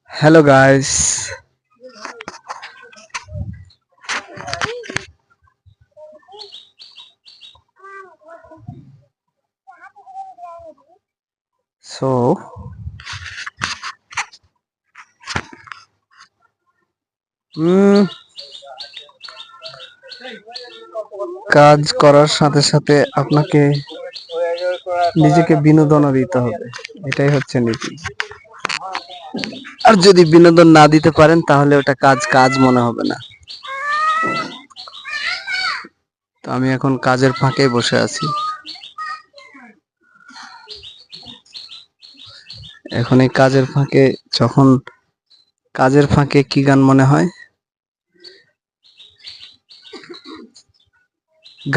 Hello guys. So কাজ করার সাথে সাথে আপনাকে নিজেকে বিনোদনও দিতে হবে, এটাই হচ্ছে নীতি। আর যদি বিনোদন না দিতে পারেন তাহলে ওটা কাজ মনে হবে না। তো আমি এখন কাজের ফাঁকে বসে আছি। এখন এই কাজের ফাঁকে কাজের ফাঁকে কি গান মনে হয়?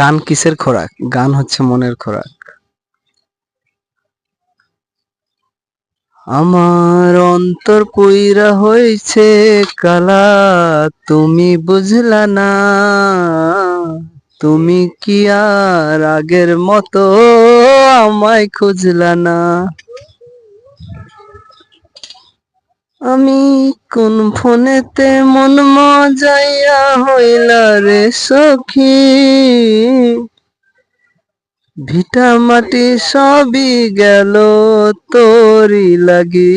গান কিসের খোরাক? গান হচ্ছে মনের খোরাক। আমার অন্তর কইরা হইছে কালা, তুমি বুঝলা না, তুমি কি আর আগের মতো আমায় খুঁজলা না। আমি কোন ফোনেতে মন মজাইয়া হইলা রে সখী, ভিটা মাটি সবই গেল তোরি লাগি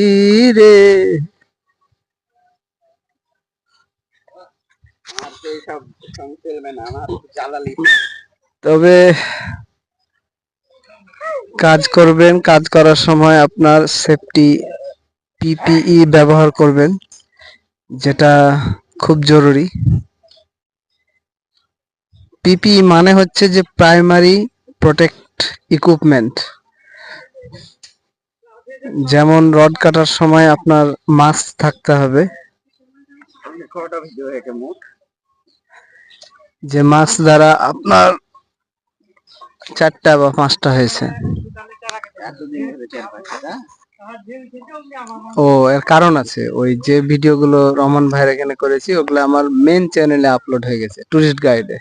রে। তবে কাজ করবেন, কাজ করার সময় আপনার সেফটি পিপিই ব্যবহার করবেন, যেটা খুব জরুরি। পিপিই মানে হচ্ছে যে প্রাইমারি প্রোটেক্ট ইকুইপমেন্ট। যেমন রড কাটার সময় আপনার মাস্ক থাকতে হবে, যে মাস্ক দ্বারা আপনার 4টা বা 5টা হয়েছে। ও এর কারণ আছে, ওই যে ভিডিওগুলো রহমান ভাইয়ের এখানে করেছি ওগুলো আমার মেন চ্যানেলে আপলোড হয়ে গেছে, টুরিস্ট গাইডে।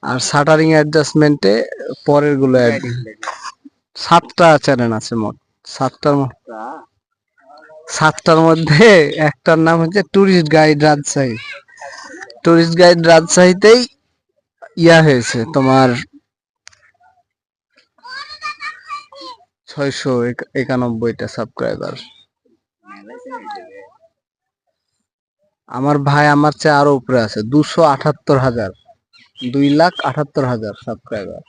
আর শাটারিং অ্যাডজাস্টমেন্টে পরের গুলো 7টা চ্যানেল আছে মোট। 7টার মধ্যে একটার নাম হচ্ছে tourist guide Rajshahi. Tourist guide রাজশাহীতেই হয়েছে তোমার 691টা সাবস্ক্রাইবার। আমার ভাই আমার চেয়ে আরো উপরে আছে, 278,000, 2,78,000 সাবস্ক্রাইবার।